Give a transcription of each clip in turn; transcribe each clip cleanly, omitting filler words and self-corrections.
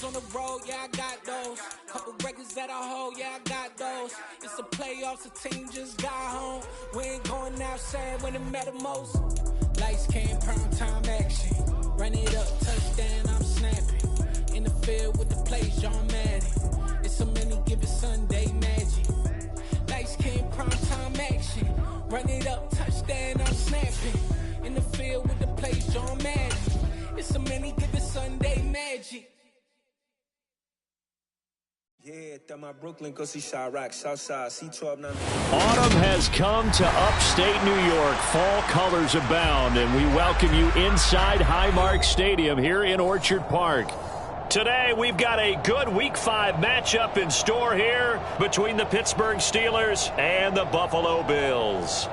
on the road, yeah, I got those. Couple records that I hold, yeah, I got those. It's the playoffs, the team just got home. We ain't going outside when it matter most. Lights came, prime time action. Run it up, touchdown, I'm snapping. In the field with the plays, John Madden. It's so many given Sunday magic. Lights came, prime time action. Run it up, touchdown, I'm snapping. In the field with the plays, John Madden. It's so many given Sunday magic. Yeah, that my Brooklyn, go see Chirac, Southside, C12. Autumn has come to upstate New York. Fall colors abound, and we welcome you inside Highmark Stadium here in Orchard Park. Today, we've got a good Week 5 matchup in store here between the Pittsburgh Steelers and the Buffalo Bills.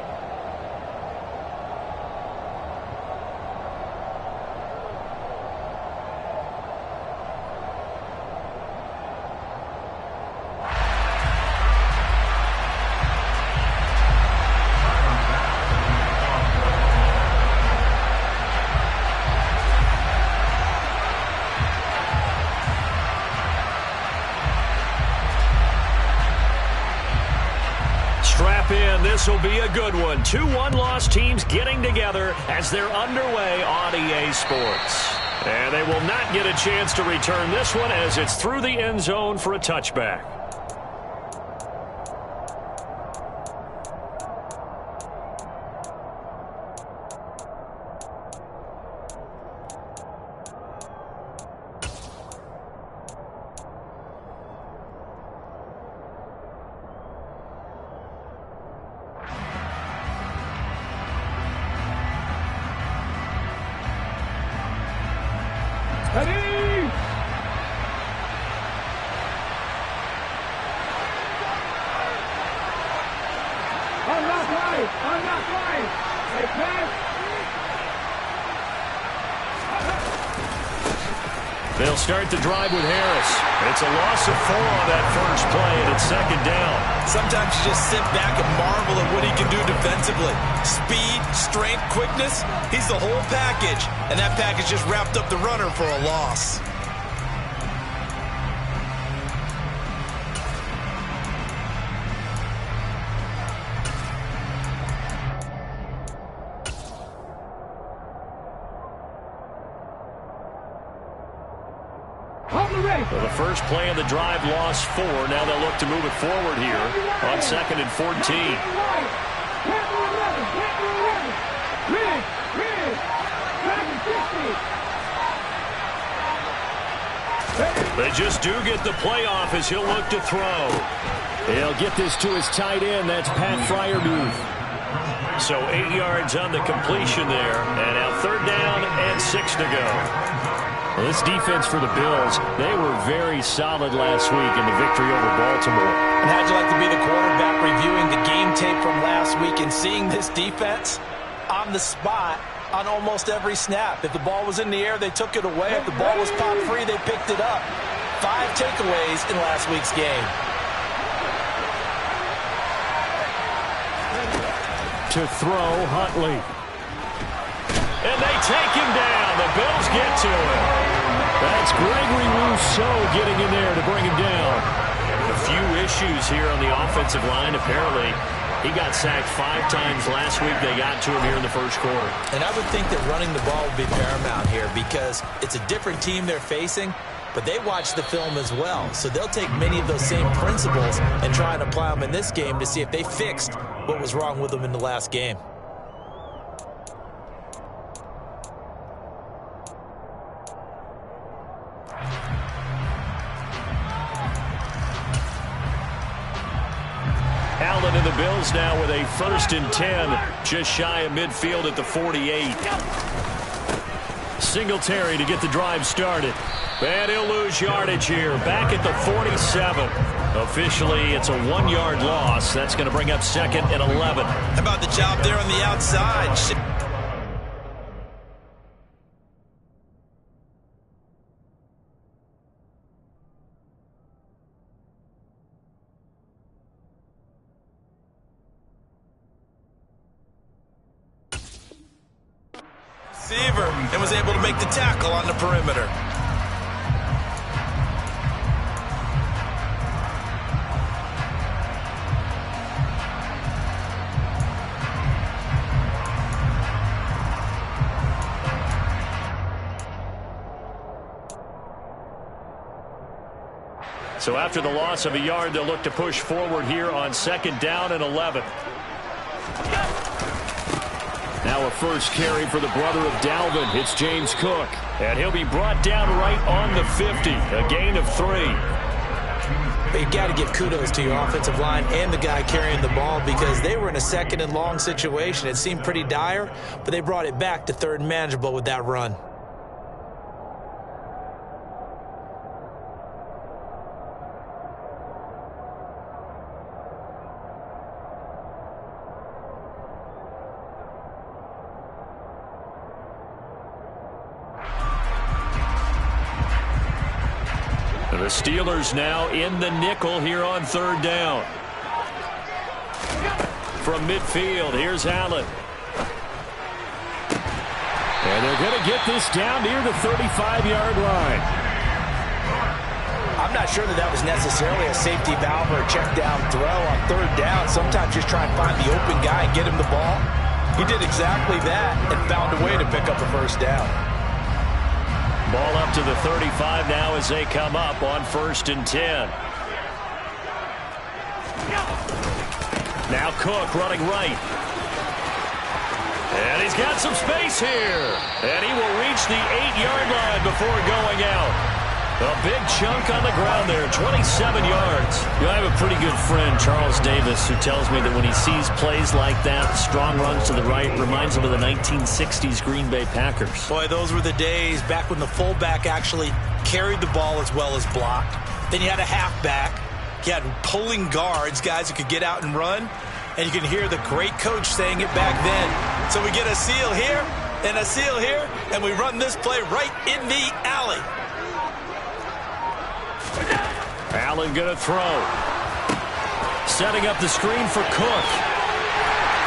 This will be a good one. 2 one-loss teams getting together as they're underway on EA Sports. And they will not get a chance to return this one as it's through the end zone for a touchback. They'll start the drive with Harris. It's a loss of 4 on that first play, and it's second down. Sometimes you just sit back and marvel at what he can do defensively. Speed, strength, quickness, he's the whole package. And that package just wrapped up the runner for a loss. Well, the first play of the drive lost 4. Now they'll look to move it forward here on 2nd and 14. They just do get the playoff as he'll look to throw. He'll get this to his tight end. That's Pat Freiermuth. So 8 yards on the completion there. And now 3rd down and 6 to go. Well, this defense for the Bills, they were very solid last week in the victory over Baltimore. And how'd you like to be the quarterback reviewing the game tape from last week and seeing this defense on the spot on almost every snap? If the ball was in the air, they took it away. If the ball was popped free, they picked it up. 5 takeaways in last week's game. To throw, Huntley. And they take him down. The Bills get to him. That's Gregory Rousseau getting in there to bring him down. A few issues here on the offensive line. Apparently, he got sacked 5 times last week. They got to him here in the first quarter. And I would think that running the ball would be paramount here because it's a different team they're facing, but they watch the film as well. So they'll take many of those same principles and try and apply them in this game to see if they fixed what was wrong with them in the last game. Allen and the Bills now with a 1st and 10, just shy of midfield at the 48. Singletary to get the drive started. And he'll lose yardage here, back at the 47. Officially, it's a 1-yard loss. That's going to bring up 2nd and 11. How about the job there on the outside? Receiver, and was able to make the tackle on the perimeter. So after the loss of a yard, they'll look to push forward here on 2nd down and 11. Now a first carry for the brother of Dalvin. It's James Cook. And he'll be brought down right on the 50. A gain of 3. You've got to give kudos to your offensive line and the guy carrying the ball because they were in a 2nd and long situation. It seemed pretty dire, but they brought it back to 3rd and manageable with that run. The Steelers now in the nickel here on 3rd down. From midfield, here's Allen. And they're going to get this down near the 35-yard line. I'm not sure that was necessarily a safety valve or a check down throw on 3rd down. Sometimes just try and find the open guy and get him the ball. He did exactly that and found a way to pick up a 1st down. Ball up to the 35 now as they come up on 1st and 10. Now Cook running right. And he's got some space here. And he will reach the 8-yard line before going out. A big chunk on the ground there, 27 yards. I have a pretty good friend, Charles Davis, who tells me that when he sees plays like that, strong runs to the right, reminds him of the 1960s Green Bay Packers. Boy, those were the days back when the fullback actually carried the ball as well as blocked. Then you had a halfback. You had pulling guards, guys who could get out and run. And you can hear the great coach saying it back then. So we get a seal here and a seal here, and we run this play right in the alley. Allen going to throw. Setting up the screen for Cook.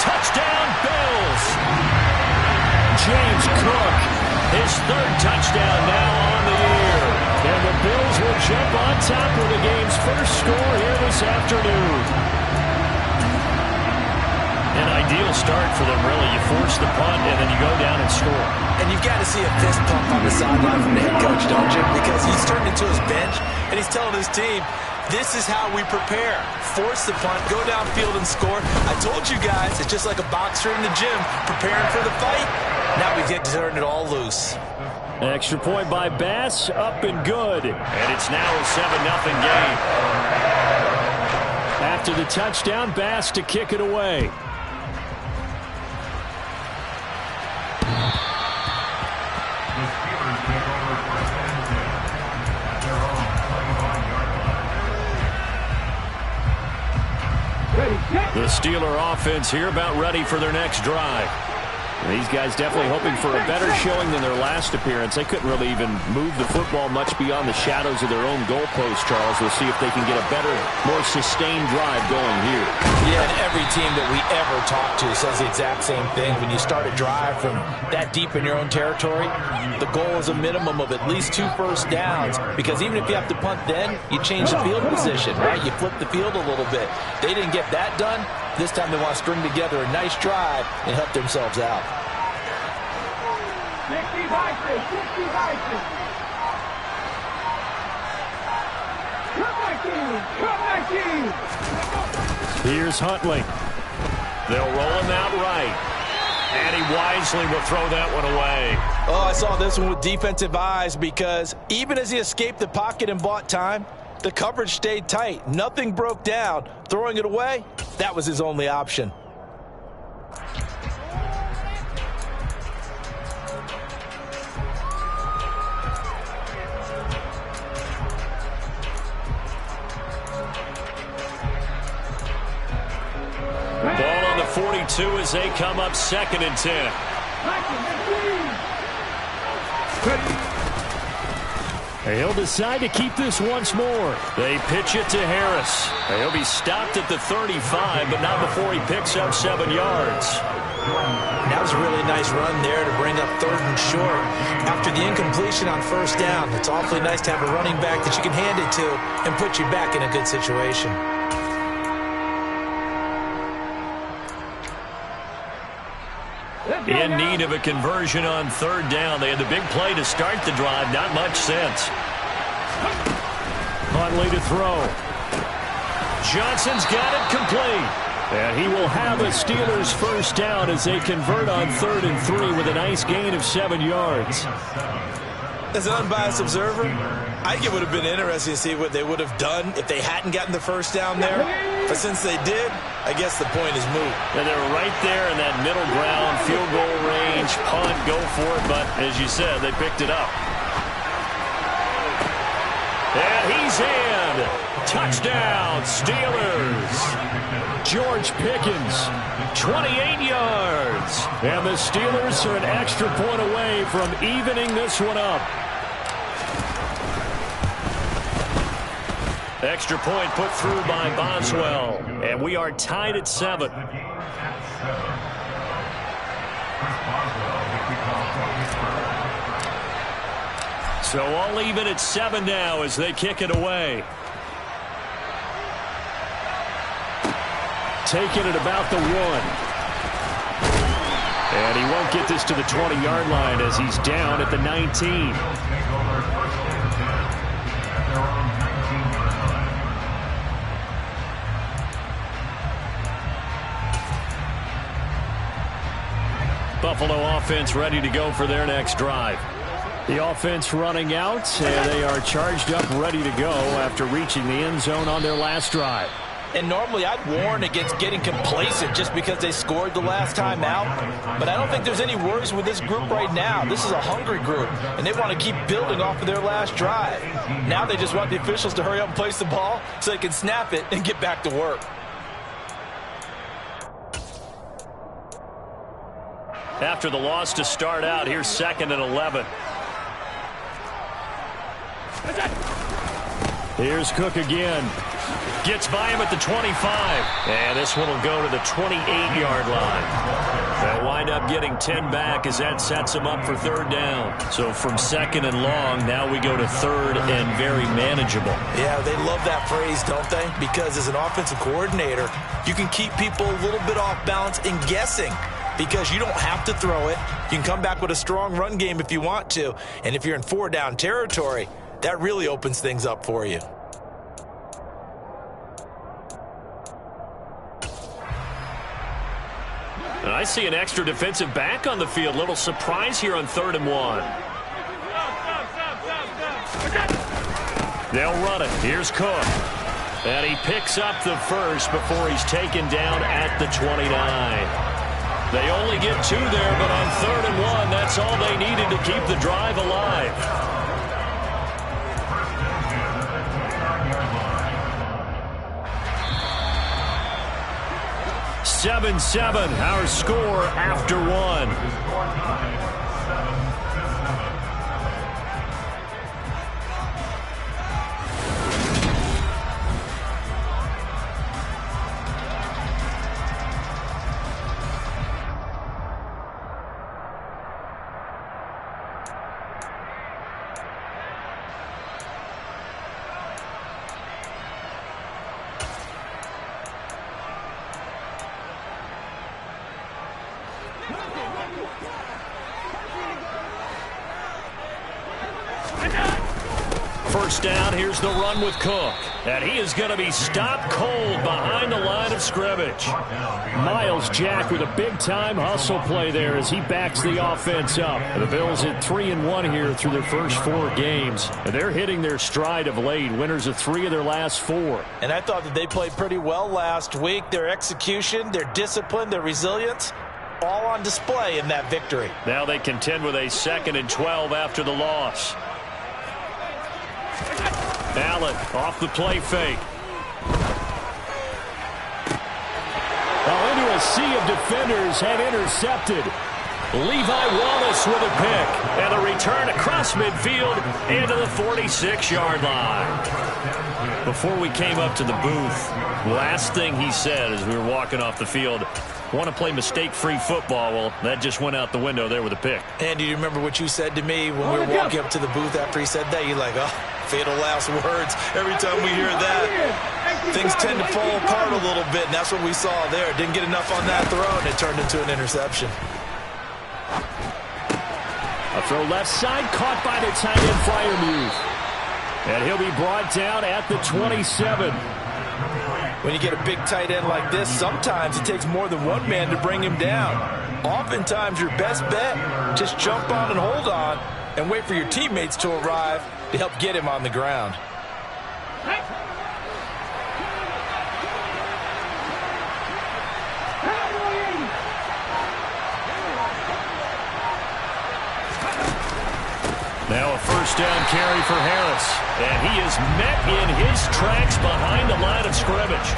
Touchdown, Bills. James Cook, his 3rd touchdown now on the year. And the Bills will jump on top with the game's first score here this afternoon. An ideal start for them, really. You force the punt, and then you go down and score. And you've got to see a fist pump on the sideline from the head coach, don't you? Because he's turned into his bench, and he's telling his team, this is how we prepare. Force the punt, go downfield and score. I told you guys, it's just like a boxer in the gym preparing for the fight. Now we get to turn it all loose. Extra point by Bass, up and good. And it's now a 7-0 game. After the touchdown, Bass to kick it away. The Steeler offense here about ready for their next drive. These guys definitely hoping for a better showing than their last appearance. They couldn't really even move the football much beyond the shadows of their own goalpost, Charles. We'll see if they can get a better, more sustained drive going here. Yeah, and every team that we ever talk to says the exact same thing. When you start a drive from that deep in your own territory, the goal is a minimum of at least 2 first downs. Because even if you have to punt then, you change the field position, right? You flip the field a little bit. They didn't get that done. This time they want to string together a nice drive and help themselves out. 60 Vikings, 60 Vikings. Come back in. Here's Huntley. They'll roll him out right. And he wisely will throw that one away. Oh, I saw this one with defensive eyes because even as he escaped the pocket and bought time, the coverage stayed tight. Nothing broke down. Throwing it away, that was his only option. Ball on the 42 as they come up 2nd and 10. He'll decide to keep this once more. They pitch it to Harris. He'll be stopped at the 35, but not before he picks up 7 yards. That was a really nice run there to bring up 3rd and short. After the incompletion on 1st down, it's awfully nice to have a running back that you can hand it to and put you back in a good situation. In need of a conversion on 3rd down. They had the big play to start the drive. Not much sense. Huntley to throw. Johnson's got it complete. And he will have a Steelers first down as they convert on 3rd and 3 with a nice gain of 7 yards. As an unbiased observer, I think it would have been interesting to see what they would have done if they hadn't gotten the first down there. But since they did, I guess the point is moot. And they're right there in that middle ground, field goal range, punt, go for it. But as you said, they picked it up. And he's in. Touchdown, Steelers. George Pickens, 28 yards. And the Steelers are an extra point away from evening this one up. Extra point put through by Boswell. And we are tied at 7. So all even at 7 now as they kick it away. Taking it about the 1. And he won't get this to the 20-yard line as he's down at the 19. Buffalo offense ready to go for their next drive. The offense running out, and they are charged up, ready to go after reaching the end zone on their last drive. And normally I'd warn against getting complacent just because they scored the last time out. But I don't think there's any worries with this group right now. This is a hungry group, and they want to keep building off of their last drive. Now they just want the officials to hurry up and place the ball so they can snap it and get back to work. After the loss to start out, here's 2nd and 11. Here's Cook again. Gets by him at the 25. And this one will go to the 28-yard line. They'll wind up getting 10 back as that sets them up for 3rd down. So from 2nd and long, now we go to 3rd and very manageable. Yeah, they love that phrase, don't they? Because as an offensive coordinator, you can keep people a little bit off balance and guessing. Because you don't have to throw it. You can come back with a strong run game if you want to. And if you're in 4-down territory, that really opens things up for you. And I see an extra defensive back on the field. Little surprise here on 3rd and 1. They'll run it. Here's Cook. And he picks up the first before he's taken down at the 29. They only get 2 there, but on 3rd and 1, that's all they needed to keep the drive alive. (7-7), our score after 1. First down, here's the run with Cook. And he is going to be stopped cold behind the line of scrimmage. Miles Jack with a big-time hustle play there as he backs the offense up. The Bills at 3-1 here through their first 4 games. And they're hitting their stride of late, winners of 3 of their last 4. And I thought that they played pretty well last week. Their execution, their discipline, their resilience, all on display in that victory. Now they contend with a 2nd and 12 after the loss. Allen off the play fake. Well, into a sea of defenders and intercepted. Levi Wallace with a pick. And a return across midfield into the 46-yard line. Before we came up to the booth, last thing he said as we were walking off the field, want to play mistake-free football. Well, that just went out the window there with a pick. And do you remember what you said to me when we were walking up to the booth after he said that? You're like, oh, fatal last words. Every time we hear that, things tend to fall apart a little bit, and that's what we saw there. Didn't get enough on that throw, and it turned into an interception. A throw left side, caught by the tight end, Freiermuth. And he'll be brought down at the 27. When you get a big tight end like this, sometimes it takes more than one man to bring him down. Oftentimes, your best bet, just jump on and hold on and wait for your teammates to arrive to help get him on the ground. Now a first down carry for Harris. And he is met in his tracks behind the line of scrimmage.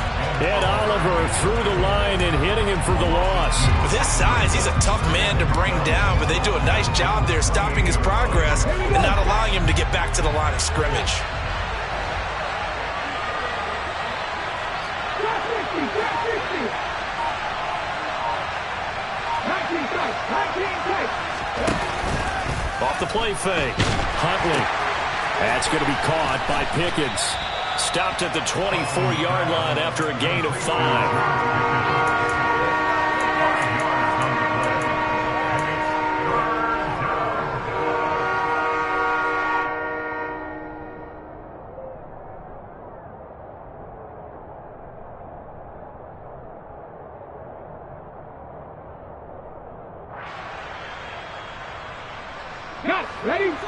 And Oliver through the line and hitting him for the loss. With his size, he's a tough man to bring down, but they do a nice job there stopping his progress and not allowing him to get back to the line of scrimmage. Off the play fake. Huntley. That's going to be caught by Pickens. Stopped at the 24-yard line after a gain of 5.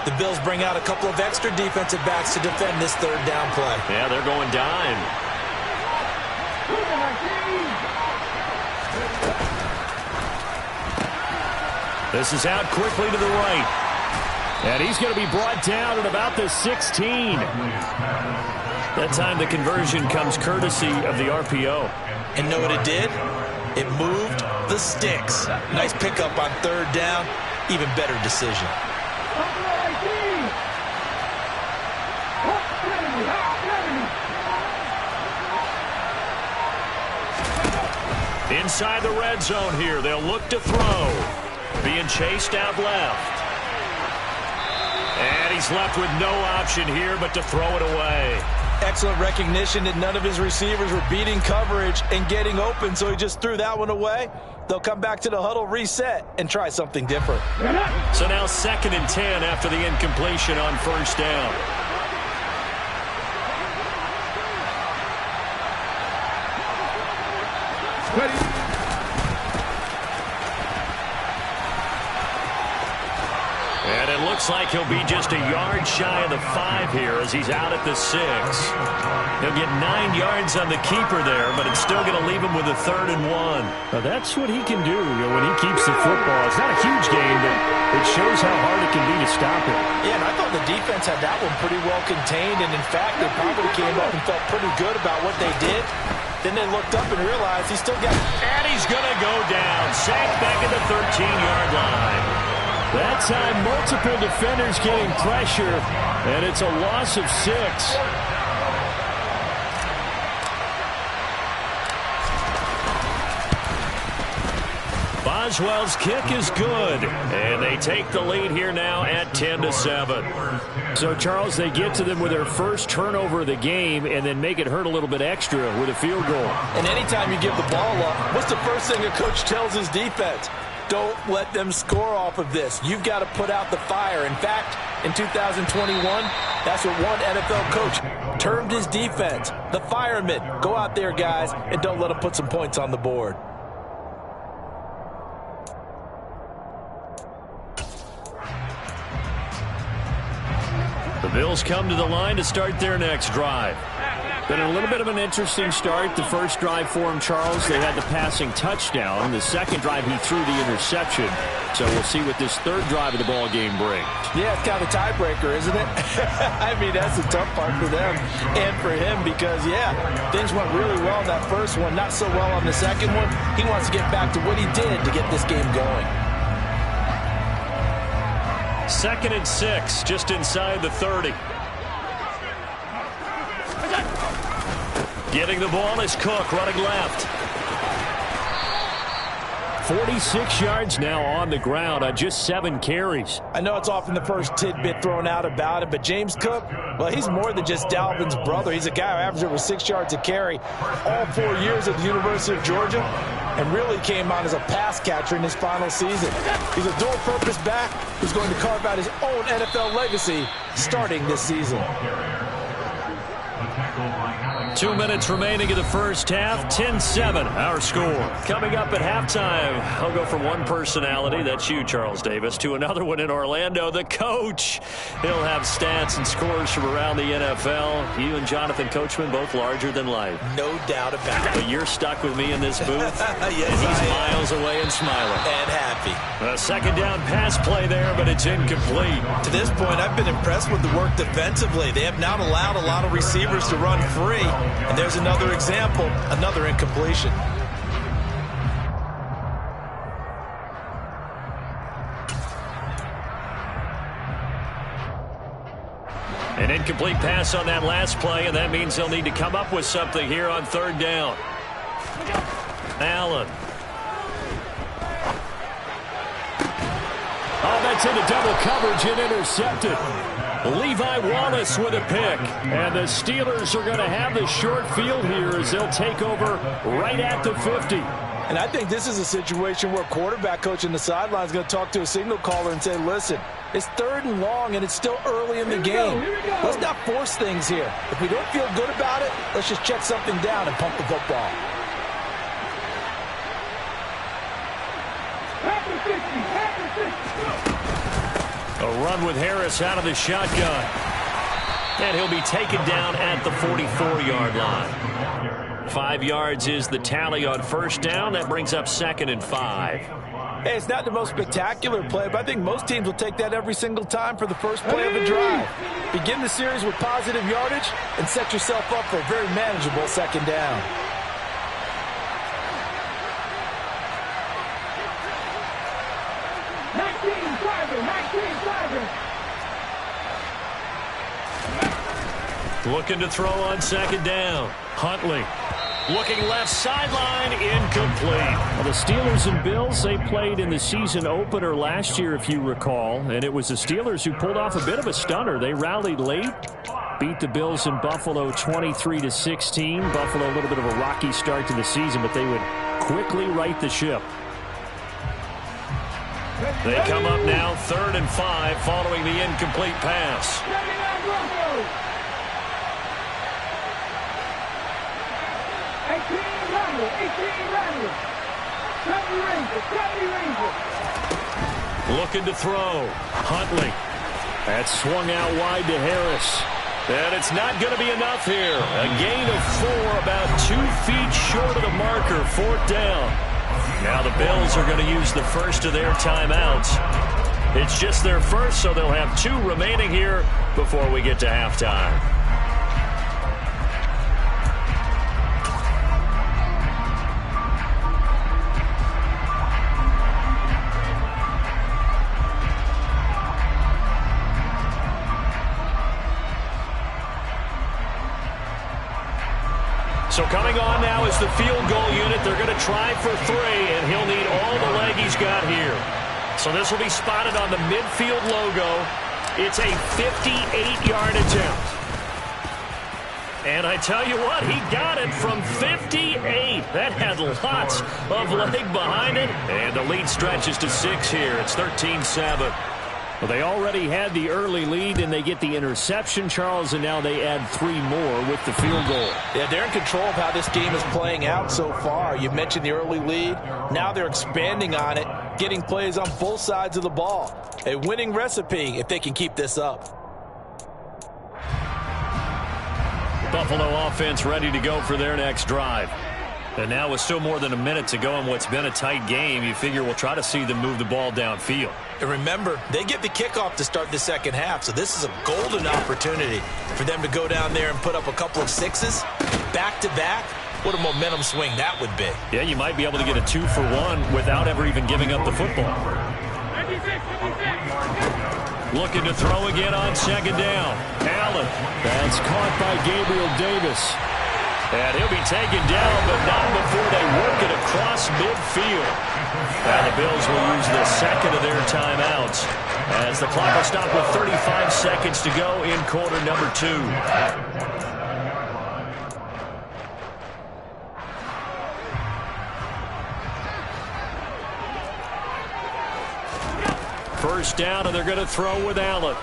The Bills bring out a couple of extra defensive backs to defend this third down play. Yeah, they're going dime. This is out quickly to the right. And he's going to be brought down at about the 16. That time the conversion comes courtesy of the RPO. And know what it did? It moved the sticks. Nice pickup on third down. Even better decision. Inside the red zone here, they'll look to throw. Being chased out left. And he's left with no option here but to throw it away. Excellent recognition that none of his receivers were beating coverage and getting open, so he just threw that one away. They'll come back to the huddle, reset, and try something different. So now 2nd and 10 after the incompletion on first down. And it looks like he'll be just a yard shy of the 5 here as he's out at the 6. He'll get 9 yards on the keeper there, but it's still going to leave him with a 3rd and 1. Now that's what he can do, when he keeps the football. It's not a huge gain, but it shows how hard it can be to stop it. Yeah, and I thought the defense had that one pretty well contained, and in fact, they probably came up and felt pretty good about what they did. Then they looked up and realized he still got it. And he's going to go down. Sacked back at the 13-yard line. That time, multiple defenders getting pressure, and it's a loss of 6. Boswell's kick is good, and they take the lead here now at 10-7. So, Charles, they get to them with their first turnover of the game and then make it hurt a little bit extra with a field goal. And anytime you give the ball up, what's the first thing a coach tells his defense? Don't let them score off of this. You've got to put out the fire. In fact, in 2021, that's what one NFL coach termed his defense. The firemen. Go out there, guys, and don't let them put some points on the board. The Bills come to the line to start their next drive. Been a little bit of an interesting start. The first drive for him, Charles, they had the passing touchdown. The second drive, he threw the interception. So we'll see what this third drive of the ball game brings. Yeah, it's kind of a tiebreaker, isn't it? I mean, that's the tough part for them and for him because, yeah, things went really well in that first one, not so well on the second one. He wants to get back to what he did to get this game going. 2nd and 6, just inside the 30. Getting the ball is Cook, running left. 46 yards now on the ground on just 7 carries. I know it's often the first tidbit thrown out about him, but James Cook, well, he's more than just Dalvin's brother. He's a guy who averaged over 6 yards a carry all 4 years at the University of Georgia and really came on as a pass catcher in his final season. He's a dual-purpose back who's going to carve out his own NFL legacy starting this season. 2 minutes remaining in the first half. 10-7, our score. Coming up at halftime, I'll go from one personality, that's you, Charles Davis, to another one in Orlando, the coach. He'll have stats and scores from around the NFL. You and Jonathan Coachman, both larger than life. No doubt about it. But you're stuck with me in this booth. Yes, and he's miles away and smiling. And happy. A second down pass play there, but it's incomplete. To this point, I've been impressed with the work defensively. They have not allowed a lot of receivers to run free. And there's another example, another incompletion. An incomplete pass on that last play, and that means they'll need to come up with something here on third down. Allen. Oh, that's into double coverage and intercepted. Levi Wallace with a pick. And the Steelers are going to have the short field here as they'll take over right at the 50. And I think this is a situation where quarterback coach in the sideline is going to talk to a signal caller and say, listen, it's third and long and it's still early in the game. Let's not force things here. If we don't feel good about it, let's just check something down and pump the football. A run with Harris out of the shotgun. And he'll be taken down at the 44-yard line. 5 yards is the tally on first down. That brings up 2nd and 5. Hey, it's not the most spectacular play, but I think most teams will take that every single time for the first play of a drive. Begin the series with positive yardage and set yourself up for a very manageable second down. Looking to throw on second down. Huntley. Looking left sideline, incomplete. Well, the Steelers and Bills, they played in the season opener last year, if you recall. And it was the Steelers who pulled off a bit of a stunner. They rallied late, beat the Bills in Buffalo 23-16. Buffalo a little bit of a rocky start to the season, but they would quickly right the ship. They come up now 3rd and 5 following the incomplete pass. 18 Looking to throw. Huntley. That's swung out wide to Harris. And it's not going to be enough here. A gain of 4, about 2 feet short of the marker. 4th down. Now the Bills are going to use the first of their timeouts. It's just their first, so they'll have 2 remaining here before we get to halftime. So coming on now is the field goal unit. They're going to try for 3, and he'll need all the leg he's got here. So this will be spotted on the midfield logo. It's a 58-yard attempt. And I tell you what, he got it from 58. That had lots of leg behind it. And the lead stretches to 6 here. It's 13-7. Well, they already had the early lead, and they get the interception, Charles, and now they add 3 more with the field goal. Yeah, they're in control of how this game is playing out so far. You mentioned the early lead. Now they're expanding on it, getting plays on both sides of the ball. A winning recipe if they can keep this up. Buffalo offense ready to go for their next drive. And now with still more than a minute to go in what's been a tight game, you figure we'll try to see them move the ball downfield. And remember, they get the kickoff to start the second half, so this is a golden opportunity for them to go down there and put up a couple of 6s back-to-back. What a momentum swing that would be. Yeah, you might be able to get a 2-for-1 without ever even giving up the football. Looking to throw again on second down. Allen. That's caught by Gabriel Davis. And he'll be taken down, but not before they work it across midfield. Now the Bills will use the second of their timeouts as the clock will stop with 35 seconds to go in quarter number 2. First down, and they're going to throw with Allen.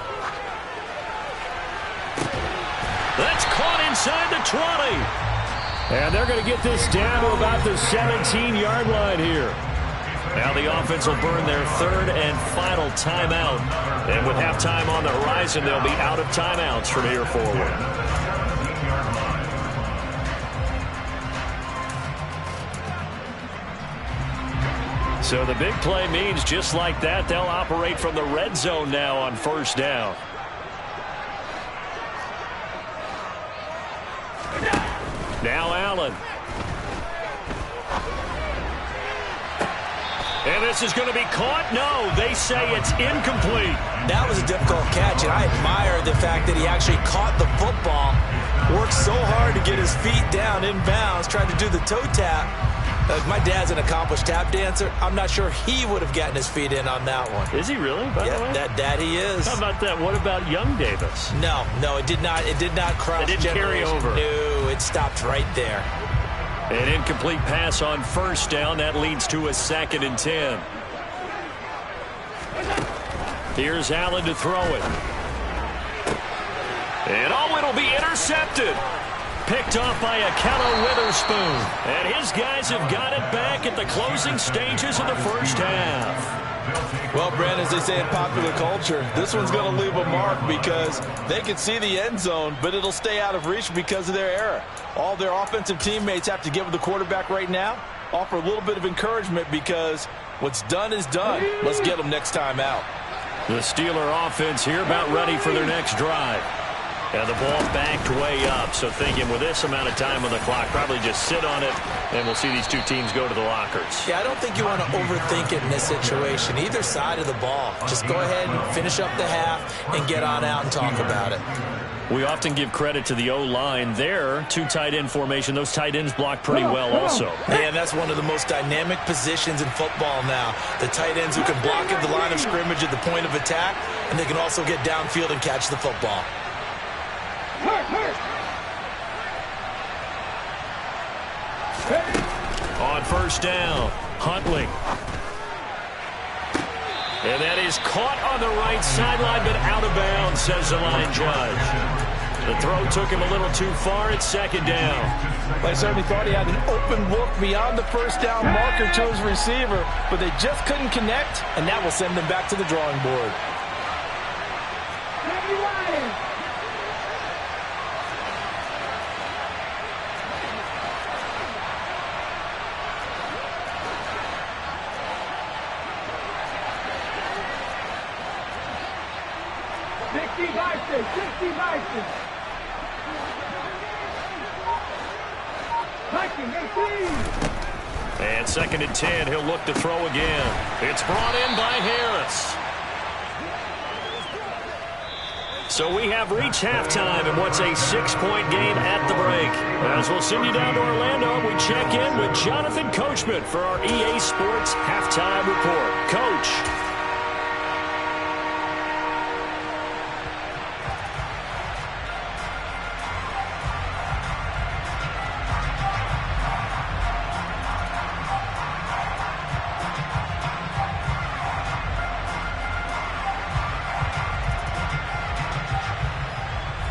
That's caught inside the 20. And they're going to get this down to about the 17-yard line here. Now the offense will burn their third and final timeout. And with halftime on the horizon, they'll be out of timeouts from here forward. So the big play means just like that, they'll operate from the red zone now on first down. Now Allen. And this is going to be caught? No, they say it's incomplete. That was a difficult catch, and I admire the fact that he actually caught the football, worked so hard to get his feet down in bounds, tried to do the toe tap. My dad's an accomplished tap dancer. I'm not sure he would have gotten his feet in on that one. Is he really, by the way? That he is. How about that? What about young Davis? No, it did not. It did not cross. It didn't carry over. No, it stopped right there. An incomplete pass on first down. That leads to a 2nd and 10. Here's Allen to throw it. And it'll be intercepted. Picked off by Akello Witherspoon. And his guys have got it back at the closing stages of the first half. Well, Brandon, as they say in popular culture, this one's going to leave a mark because they can see the end zone, but it'll stay out of reach because of their error. All their offensive teammates have to give the quarterback right now, offer a little bit of encouragement because what's done is done. Let's get them next time out. The Steeler offense here about ready for their next drive. And the ball backed way up, so thinking with this amount of time on the clock, probably just sit on it, and we'll see these two teams go to the lockers. Yeah, I don't think you want to overthink it in this situation. Either side of the ball. Just go ahead and finish up the half and get on out and talk about it. We often give credit to the O-line there. 2 tight end formation. Those tight ends block pretty well also. And that's one of the most dynamic positions in football now. The tight ends who can block at the line of scrimmage at the point of attack, and they can also get downfield and catch the football. On first down, Huntley. And that is caught on the right sideline, but out of bounds, says the line judge. The throw took him a little too far. It's 2nd down. I certainly thought he had an open look beyond the first down marker to his receiver, but they just couldn't connect, and that will send them back to the drawing board. And 2nd and 10, he'll look to throw again. It's brought in by Harris. So we have reached halftime in what's a 6-point game at the break. As we'll send you down to Orlando, we check in with Jonathan Coachman for our EA Sports Halftime Report. Coach.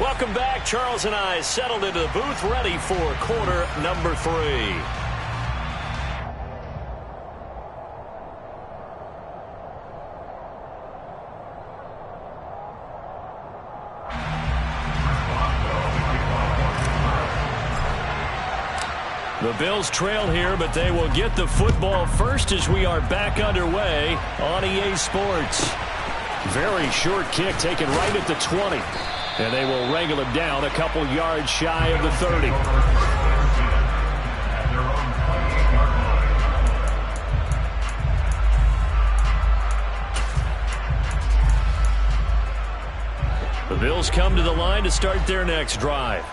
Welcome back. Charles and I settled into the booth, ready for quarter number 3. The Bills trail here, but they will get the football first as we are back underway on EA Sports. Very short kick taken right at the 20. And they will wrangle him down a couple yards shy of the 30. The Bills come to the line to start their next drive.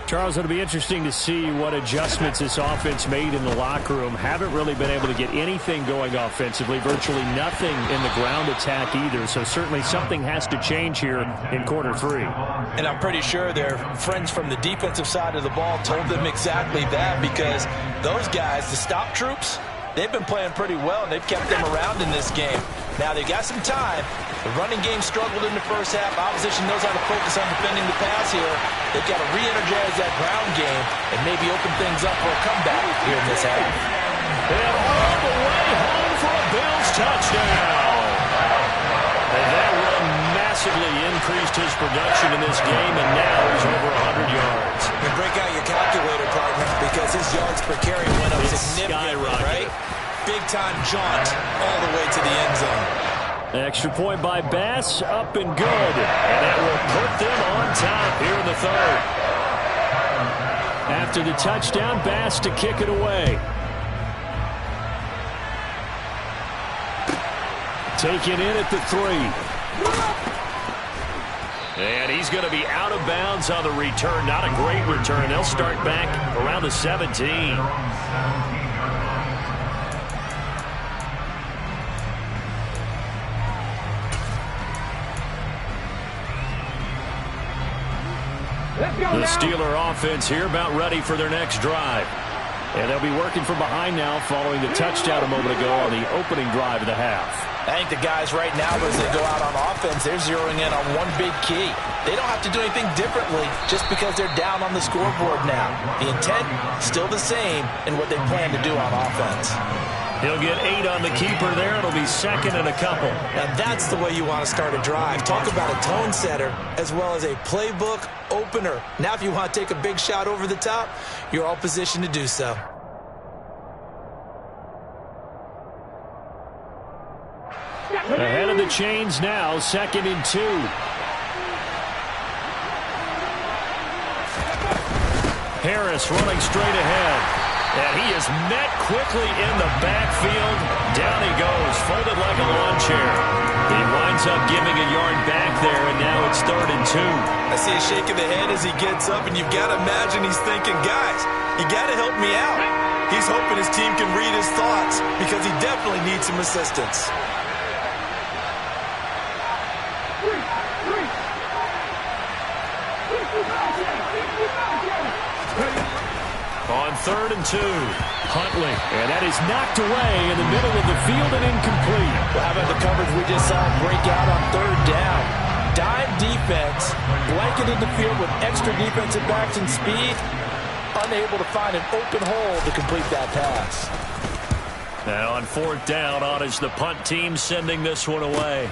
Charles, it'll be interesting to see what adjustments this offense made in the locker room. Haven't really been able to get anything going offensively, virtually nothing in the ground attack either. So certainly something has to change here in quarter 3. And I'm pretty sure their friends from the defensive side of the ball told them exactly that, because those guys, the stop troops, they've been playing pretty well, and they've kept them around in this game. Now, they've got some time. The running game struggled in the first half. Opposition knows how to focus on defending the pass here. They've got to re-energize that ground game and maybe open things up for a comeback here in this half. And all the way home for a Bills touchdown. And that run massively increased his production in this game, and now he's over 100 yards. And break out your calculator, partner, because his yards per carry went up significantly, right? Big-time jaunt all the way to the end zone. Extra point by Bass, up and good. And that will put them on top here in the third. After the touchdown, Bass to kick it away. Taken in at the 3. And he's going to be out of bounds on the return. Not a great return. They'll start back around the 17. The Steeler offense here about ready for their next drive. And they'll be working from behind now following the touchdown a moment ago on the opening drive of the half. I think the guys right now, as they go out on offense, they're zeroing in on one big key. They don't have to do anything differently just because they're down on the scoreboard now. The intent, still the same in what they plan to do on offense. He'll get 8 on the keeper there. It'll be second and a couple. Now that's the way you want to start a drive. Talk about a tone setter as well as a playbook opener. Now if you want to take a big shot over the top, you're all positioned to do so. Ahead of the chains now, 2nd and 2. Harris running straight ahead. And he is met quickly in the backfield. Down he goes, folded like a lawn chair. He winds up giving a yard back there, and now it's 3rd and 2. I see a shake of the head as he gets up, and you've got to imagine he's thinking, guys, you got to help me out. He's hoping his team can read his thoughts because he definitely needs some assistance. On 3rd and 2, Huntley, and that is knocked away in the middle of the field and incomplete. Well, how about the coverage we just saw break out on 3rd down? Dime defense, blanketed the field with extra defensive backs and speed, unable to find an open hole to complete that pass. Now on 4th down, on is the punt team sending this one away.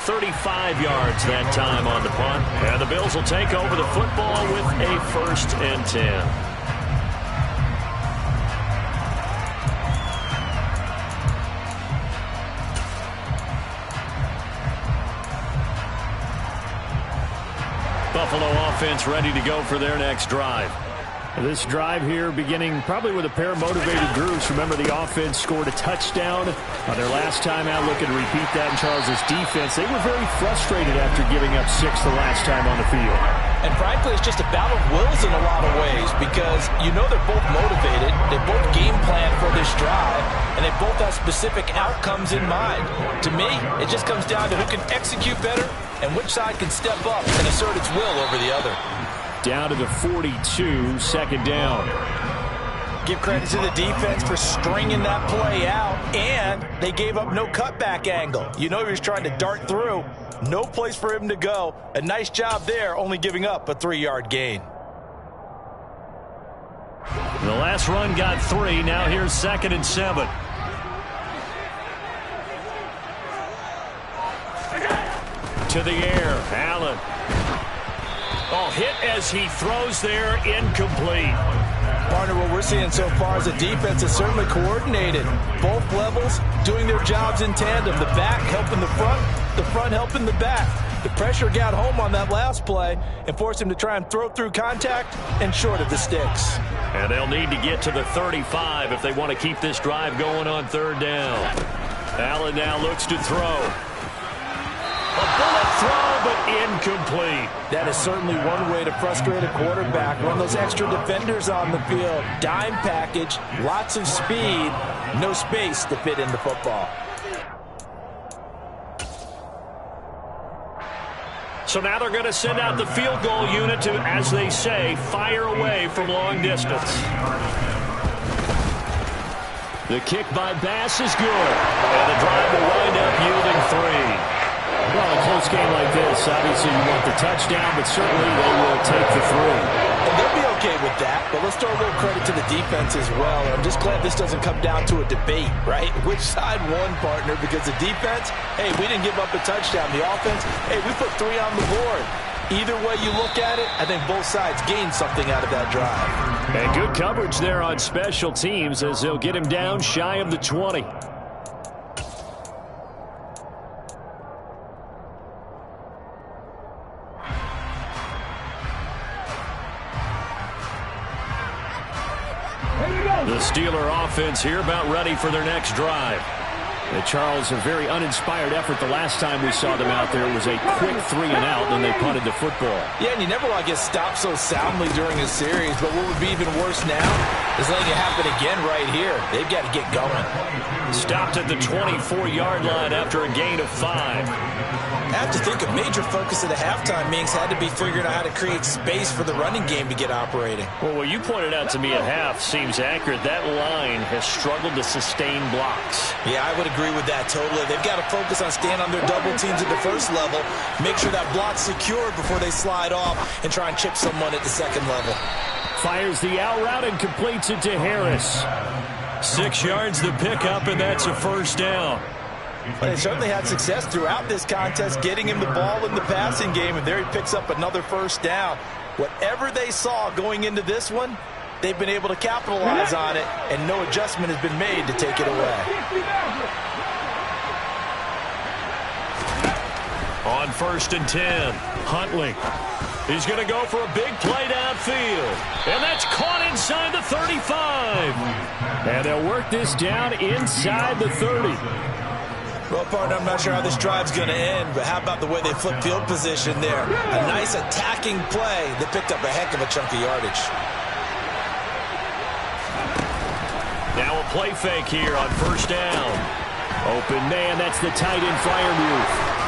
35 yards that time on the punt. And the Bills will take over the football with a 1st and 10. Buffalo offense ready to go for their next drive. This drive here beginning probably with a pair of motivated groups. Remember, the offense scored a touchdown on their last time out. Looking to repeat that in Charles' defense. They were very frustrated after giving up 6 the last time on the field. And frankly, it's just a battle of wills in a lot of ways because you know they're both motivated. They both game plan for this drive, and they both have specific outcomes in mind. To me, it just comes down to who can execute better and which side can step up and assert its will over the other. Down to the 42, 2nd down. Give credit to the defense for stringing that play out, and they gave up no cutback angle. You know he was trying to dart through. No place for him to go. A nice job there, only giving up a 3-yard gain. The last run got 3. Now here's 2nd and 7. To the air, Allen. Oh, hit as he throws there, incomplete. Partner, what we're seeing so far is the defense is certainly coordinated. Both levels doing their jobs in tandem. The back helping the front helping the back. The pressure got home on that last play and forced him to try and throw through contact and short of the sticks. And they'll need to get to the 35 if they want to keep this drive going on 3rd down. Allen now looks to throw. A bullet throw, but incomplete. That is certainly one way to frustrate a quarterback. Run those extra defenders on the field. Dime package, lots of speed, no space to fit in the football. So now they're going to send out the field goal unit to, as they say, fire away from long distance. The kick by Bass is good. And the drive will wind up yielding 3. Well, a close game like this, obviously you want the touchdown, but certainly they will take the 3. And they'll be okay with that, but let's throw a little credit to the defense as well. I'm just glad this doesn't come down to a debate, right? Which side won, partner? Because the defense, hey, we didn't give up a touchdown. The offense, hey, we put 3 on the board. Either way you look at it, I think both sides gained something out of that drive. And good coverage there on special teams as they'll get him down shy of the 20. The Steeler offense here about ready for their next drive. And Charles, a very uninspired effort the last time we saw them out there. It was a quick 3 and out, and they punted the football. Yeah, and you never want to get stopped so soundly during a series, but what would be even worse now is letting it happen again right here. They've got to get going. Stopped at the 24-yard line after a gain of 5. I have to think a major focus at the halftime means had to be figuring out how to create space for the running game to get operating. Well, what you pointed out to me at half seems accurate. That line has struggled to sustain blocks. Yeah, I would agree with that totally. They've got to focus on staying on their double teams at the first level, make sure that block's secured before they slide off and try and chip someone at the second level. Fires the out route and completes it to Harris. 6 yards the pickup, and that's a first down. But they certainly had success throughout this contest getting him the ball in the passing game, and there he picks up another first down. Whatever they saw going into this one, they've been able to capitalize on it, and no adjustment has been made to take it away. On 1st and 10, Huntley. He's going to go for a big play downfield. And that's caught inside the 35. And they'll work this down inside the 30. Well, partner, I'm not sure how this drive's going to end, but how about the way they flip field position there? A nice attacking play that picked up a heck of a chunk of yardage. Now a play fake here on 1st down. Open man, that's the tight end Freiermuth.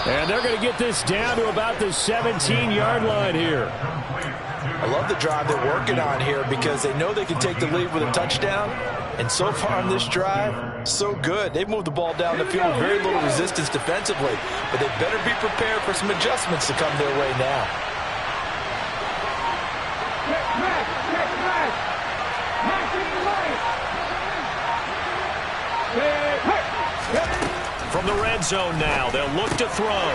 And they're going to get this down to about the 17-yard line here. I love the drive they're working on here because they know they can take the lead with a touchdown. And so far on this drive, so good. They've moved the ball down the field with very little resistance defensively. But they better be prepared for some adjustments to come their way now. From the red zone now, they'll look to throw.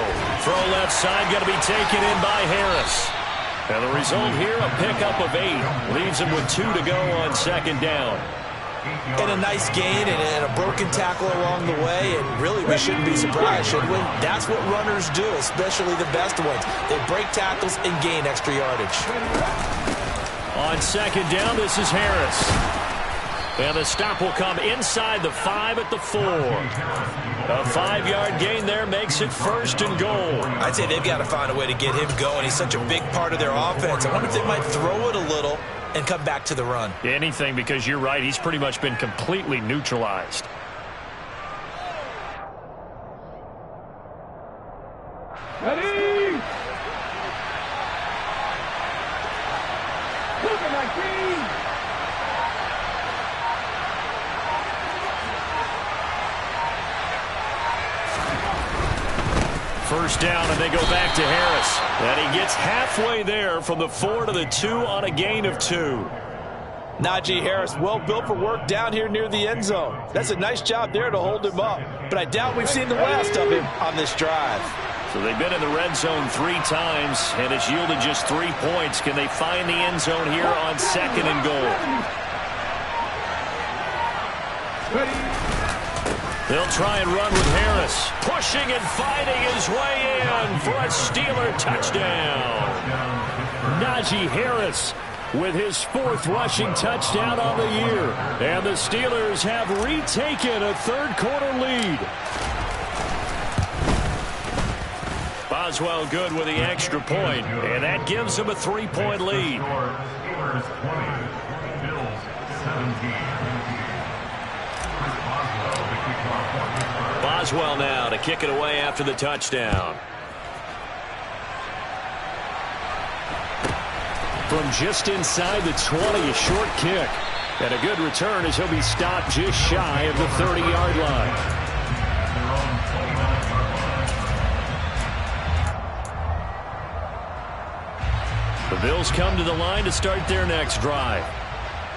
Throw left side, going to be taken in by Harris. And the result here, a pickup of 8. Leaves him with 2 to go on 2nd down. And a nice gain and a broken tackle along the way. And really, we shouldn't be surprised, should we? That's what runners do, especially the best ones. They break tackles and gain extra yardage. On 2nd down, this is Harris. And the stop will come inside the 5 at the 4. A 5-yard gain there makes it 1st and goal. I'd say they've got to find a way to get him going. He's such a big part of their offense. I wonder if they might throw it a little and come back to the run. Anything, because you're right. He's pretty much been completely neutralized. Ready? Look at my team. First down, and they go back to Harris. And he gets halfway there from the 4 to the 2 on a gain of 2. Najee Harris, well built for work down here near the end zone. That's a nice job there to hold him up. But I doubt we've seen the last of him on this drive. So they've been in the red zone 3 times, and it's yielded just 3 points. Can they find the end zone here on 2nd and goal? They'll try and run with Harris. Pushing and fighting his way in for a Steeler touchdown. Najee Harris with his 4th rushing touchdown on the year. And the Steelers have retaken a 3rd quarter lead. Boswell good with the extra point, and that gives them a 3-point lead. Steelers 20, Bills 17. Boswell now to kick it away after the touchdown. From just inside the 20, a short kick. And a good return as he'll be stopped just shy of the 30-yard line. The Bills come to the line to start their next drive.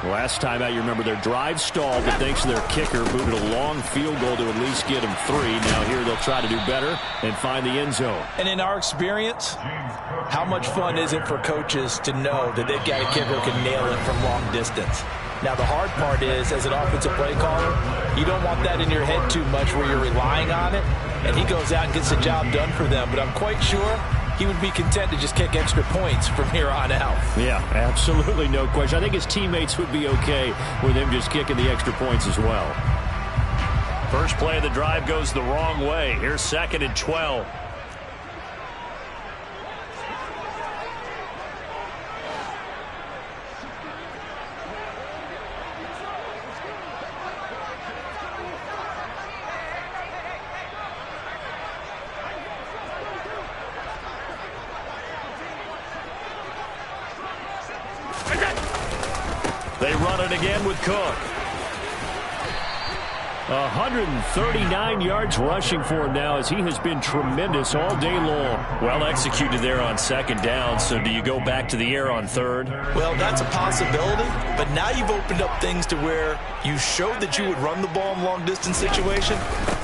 Last time out, you remember their drive stalled, but thanks to their kicker, booted a long field goal to at least get them 3. Now here they'll try to do better and find the end zone. And in our experience, how much fun is it for coaches to know that they've got a kicker who can nail it from long distance? Now, the hard part is, as an offensive play caller, you don't want that in your head too much where you're relying on it, and he goes out and gets the job done for them. But I'm quite sure he would be content to just kick extra points from here on out. Yeah, absolutely no question. I think his teammates would be okay with him just kicking the extra points as well. First play of the drive goes the wrong way. Here's 2nd and 12. They run it again with Cook. 139 yards rushing for him now as he has been tremendous all day long. Well executed there on 2nd down, so do you go back to the air on 3rd? Well, that's a possibility, but now you've opened up things to where you showed that you would run the ball in long-distance situation.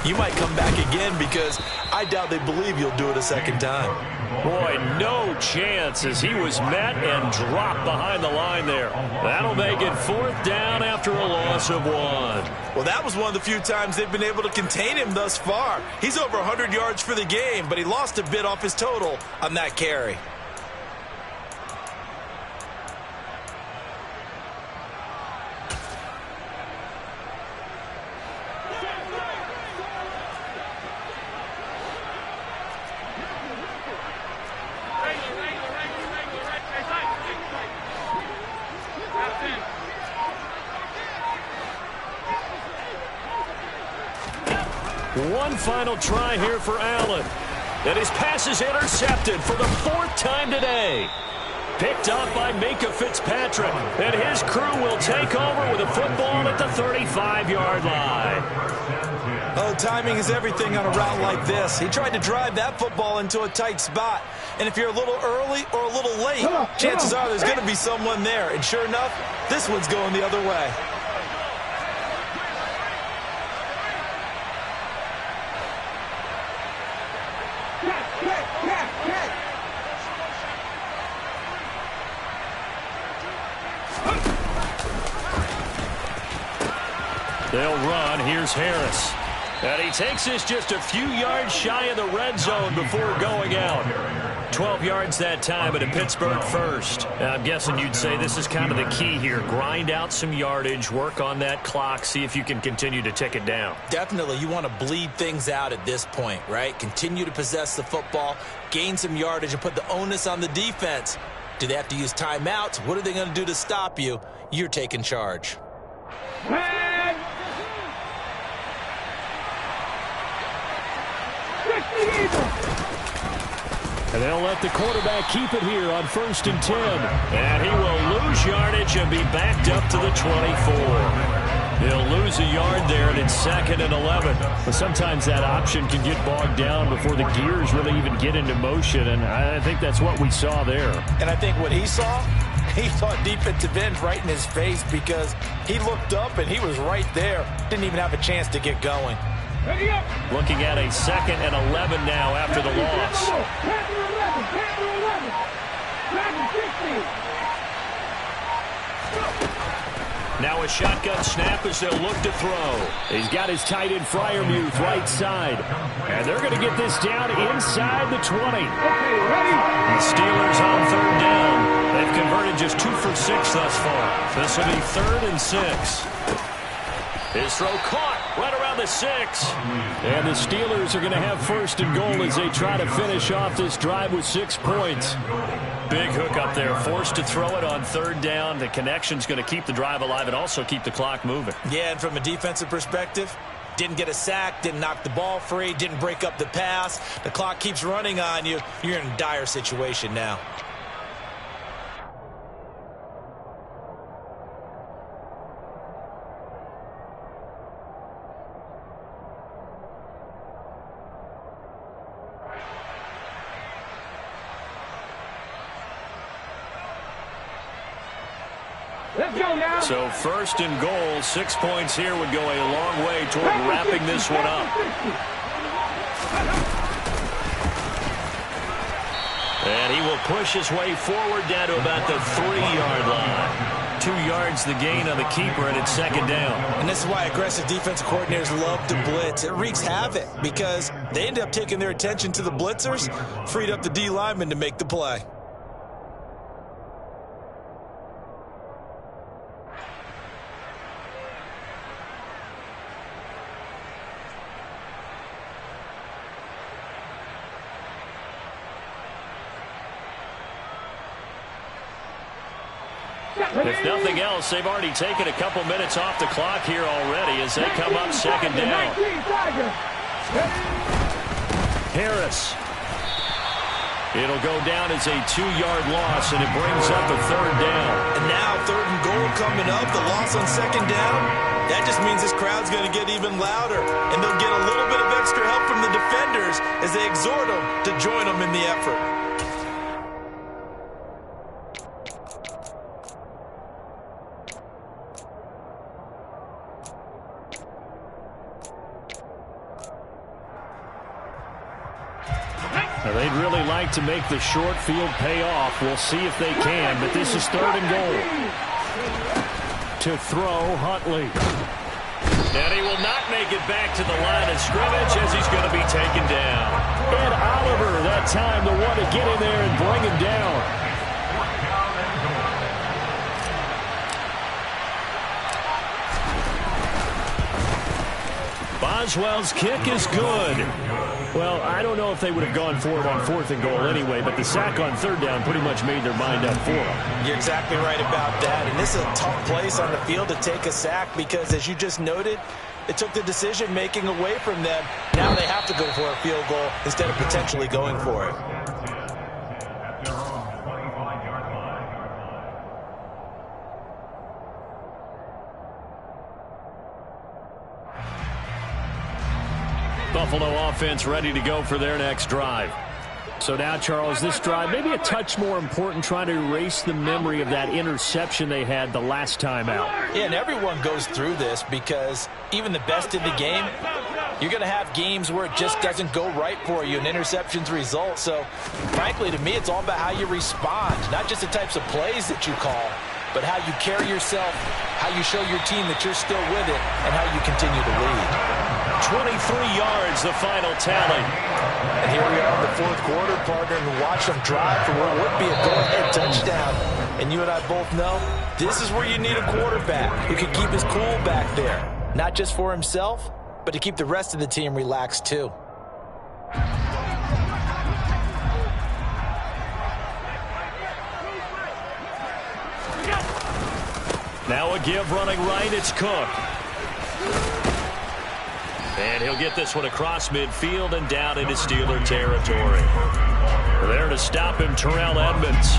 You might come back again because I doubt they believe you'll do it a 2nd time. Boy, no chance as he was met and dropped behind the line there. That'll make it 4th down after a loss of 1. Well, that was one of the few times they've been able to contain him thus far. He's over 100 yards for the game, but he lost a bit off his total on that carry. One final try here for Allen. And his pass is intercepted for the 4th time today. Picked off by Minkah Fitzpatrick. And his crew will take over with a football at the 35-yard line. Oh, timing is everything on a route like this. He tried to drive that football into a tight spot. And if you're a little early or a little late, chances are there's going to be someone there. And sure enough, this one's going the other way. They'll run. Here's Harris. And he takes this just a few yards shy of the red zone before going out. 12 yards that time, but a Pittsburgh first. I'm guessing you'd say this is kind of the key here. Grind out some yardage, work on that clock, see if you can continue to tick it down. Definitely. You want to bleed things out at this point, right? Continue to possess the football, gain some yardage, and put the onus on the defense. Do they have to use timeouts? What are they going to do to stop you? You're taking charge. And they'll let the quarterback keep it here on 1st and 10. And he will lose yardage and be backed up to the 24. He'll lose a yard there, and it's 2nd and 11. But sometimes that option can get bogged down before the gears really even get into motion, and I think that's what we saw there. And I think what he saw defensive end right in his face because he looked up and he was right there. Didn't even have a chance to get going. Looking at a 2nd and 11 now after the loss. Now a shotgun snap as they'll look to throw. He's got his tight end Freiermuth right side. And they're going to get this down inside the 20. The Steelers on 3rd down. They've converted just 2 for 6 thus far. This will be 3rd and 6. His throw caught right around the 6. And the Steelers are going to have 1st and goal as they try to finish off this drive with 6 points. Big hook up there, forced to throw it on 3rd down. The connection's going to keep the drive alive and also keep the clock moving. Yeah, and from a defensive perspective, didn't get a sack, didn't knock the ball free, didn't break up the pass. The clock keeps running on you. You're in a dire situation now. Let's go now. So first and goal, 6 points here would go a long way toward wrapping this one up. And he will push his way forward down to about the 3-yard line. 2 yards the gain on the keeper, and it's second down. And this is why aggressive defensive coordinators love to blitz. It wreaks havoc because they end up taking their attention to the blitzers, freed up the D lineman to make the play. If nothing else, they've already taken a couple minutes off the clock here already as they come up second down. Harris. It'll go down as a 2-yard loss, and it brings up a third down. And now third and goal coming up, the loss on second down. That just means this crowd's going to get even louder, and they'll get a little bit of extra help from the defenders as they exhort them to join them in the effort. Now, they'd really like to make the short field pay off. We'll see if they can, but this is third and goal. To throw, Huntley. And he will not make it back to the line of scrimmage as he's going to be taken down. Ed Oliver, that time, the one to get in there and bring him down. Boswell's kick is good. Well, I don't know if they would have gone for it on fourth and goal anyway, but the sack on third down pretty much made their mind up for them. You're exactly right about that, and this is a tough place on the field to take a sack because, as you just noted, it took the decision-making away from them. Now they have to go for a field goal instead of potentially going for it. Buffalo offense ready to go for their next drive. So now, Charles, this drive maybe a touch more important, trying to erase the memory of that interception they had the last time out. Yeah, and everyone goes through this because even the best in the game, you're going to have games where it just doesn't go right for you and interceptions result. So, frankly, to me, it's all about how you respond, not just the types of plays that you call, but how you carry yourself, how you show your team that you're still with it, and how you continue to lead. 23 yards, the final tally. And here we are in the fourth quarter, partner, and watch them drive for what would be a go-ahead touchdown. And you and I both know this is where you need a quarterback who can keep his cool back there, not just for himself, but to keep the rest of the team relaxed too. Now a give running right, it's Cook. And he'll get this one across midfield and down into Steeler territory. There to stop him, Terrell Edmunds.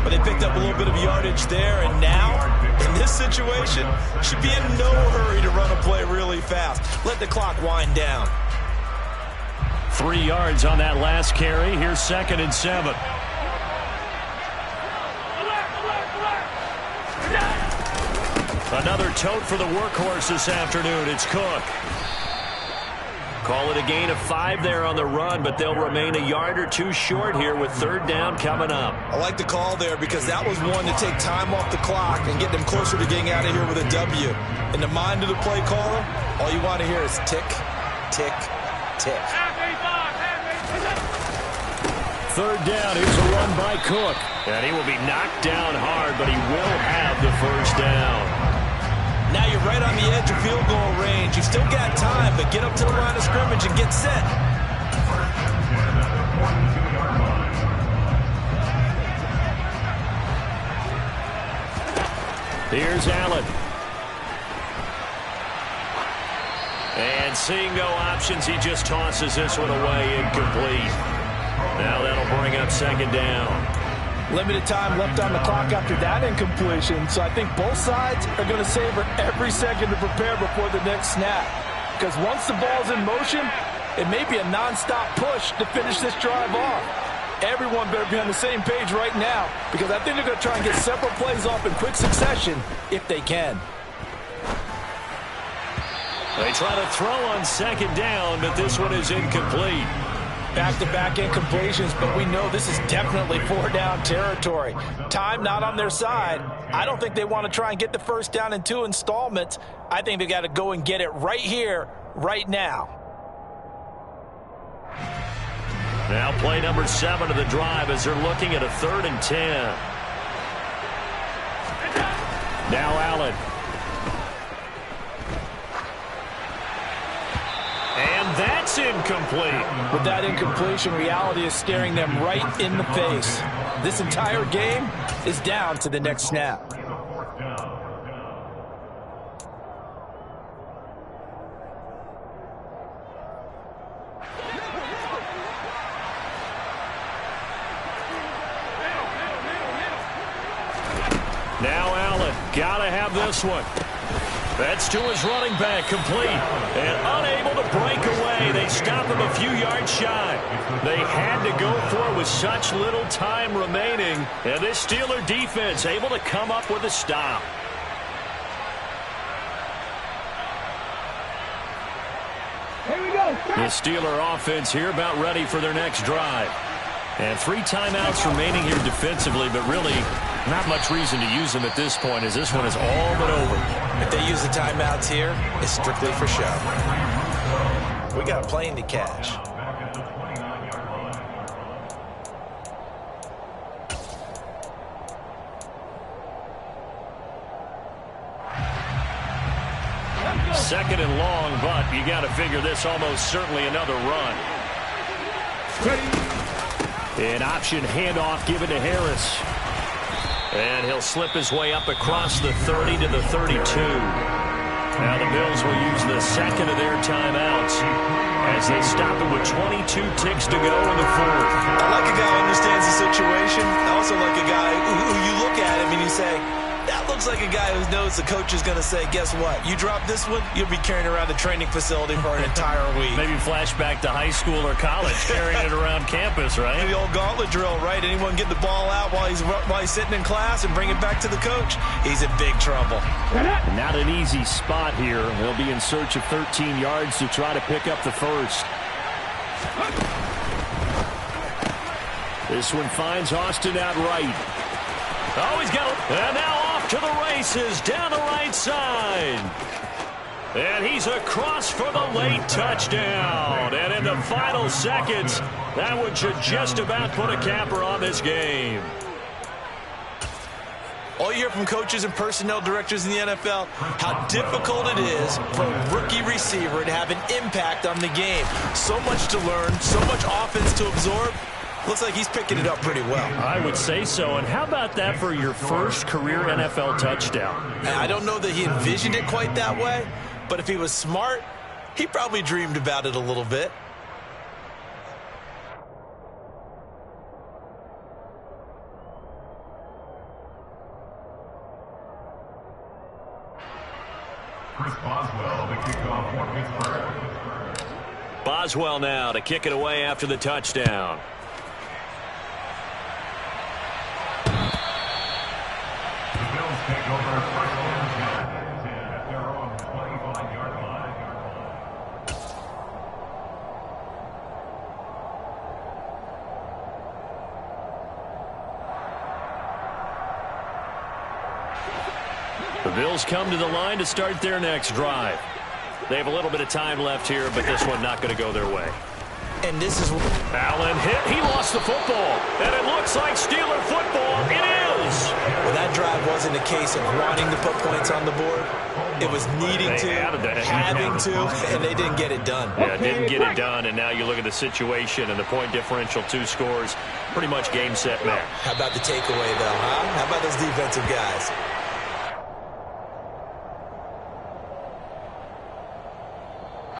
But they picked up a little bit of yardage there, and now, in this situation, should be in no hurry to run a play really fast. Let the clock wind down. 3 yards on that last carry. Here's 2nd and 7. Another tote for the workhorse this afternoon. It's Cook. Call it a gain of 5 there on the run, but they'll remain a yard or two short here with third down coming up. I like the call there because that was one to take time off the clock and get them closer to getting out of here with a W. In the mind of the play caller, all you want to hear is tick, tick, tick. Third down, here's a run by Cook. And he will be knocked down hard, but he will have the first down. Now you're right on the edge of field goal range. You've still got time, but get up to the line of scrimmage and get set. Here's Allen. And seeing no options, he just tosses this one away, incomplete. Now that'll bring up second down. Limited time left on the clock after that incompletion, so I think both sides are going to savor every second to prepare before the next snap. Because once the ball's in motion, it may be a non-stop push to finish this drive off. everyone better be on the same page right now, because I think they're going to try and get several plays off in quick succession if they can. They try to throw on second down, but this one is incomplete. Back-to-back incompletions, but we know this is definitely 4-down territory. Time not on their side. I don't think they want to try and get the first down in 2 installments. I think they got to go and get it right here, right now. Now play number 7 of the drive as they're looking at a 3rd and 10. Now Allen. And that's incomplete. With that incompletion, reality is staring them right in the face. This entire game is down to the next snap. Now Allen, gotta have this one. That's to his running back, complete. And unable to break away. They stop him a few yards shy. They had to go for it with such little time remaining. And this Steeler defense able to come up with a stop. Here we go. The Steeler offense here about ready for their next drive. And 3 timeouts remaining here defensively, but really not much reason to use them at this point, as this one is all but over. If they use the timeouts here, it's strictly for show. We got a plane to catch. Second and long, but you got to figure this almost certainly another run. An option handoff given to Harris. And he'll slip his way up across the 30 to the 32. Now the Bills will use the second of their timeouts as they stop it with 22 ticks to go in the 4th. I like a guy who understands the situation. I also like a guy who you look at him and you say, that looks like a guy who knows the coach is going to say, guess what? You drop this one, you'll be carrying around the training facility for an entire week. Maybe flashback to high school or college, carrying it around campus, right? The old gauntlet drill, right? Anyone get the ball out while he's sitting in class and bring it back to the coach? He's in big trouble. Not an easy spot here. They'll be in search of 13 yards to try to pick up the first. This one finds Austin out right. Oh, he's got it. And now off to the races down the right side. And he's across for the late touchdown. And in the final seconds, that one should just about put a capper on this game. All you hear from coaches and personnel directors in the NFL, how difficult it is for a rookie receiver to have an impact on the game. So much to learn, so much offense to absorb. Looks like he's picking it up pretty well. I would say so. And how about that for your first career NFL touchdown? And I don't know that he envisioned it quite that way, but if he was smart, he probably dreamed about it a little bit. Chris Boswell, the kickoff for Pittsburgh. Boswell now to kick it away after the touchdown. Take over first and 10 at their own 25-yard line. The Bills come to the line to start their next drive. They have a little bit of time left here, but this one not going to go their way. And this is... Allen hit. He lost the football. And it looks like Steeler football. It is. Well, that drive wasn't a case of wanting to put points on the board. It was needing to, having to, and they didn't get it done. Yeah, didn't get it done, and now you look at the situation and the point differential, 2 scores, pretty much game, set, match. How about the takeaway, though, huh? How about those defensive guys?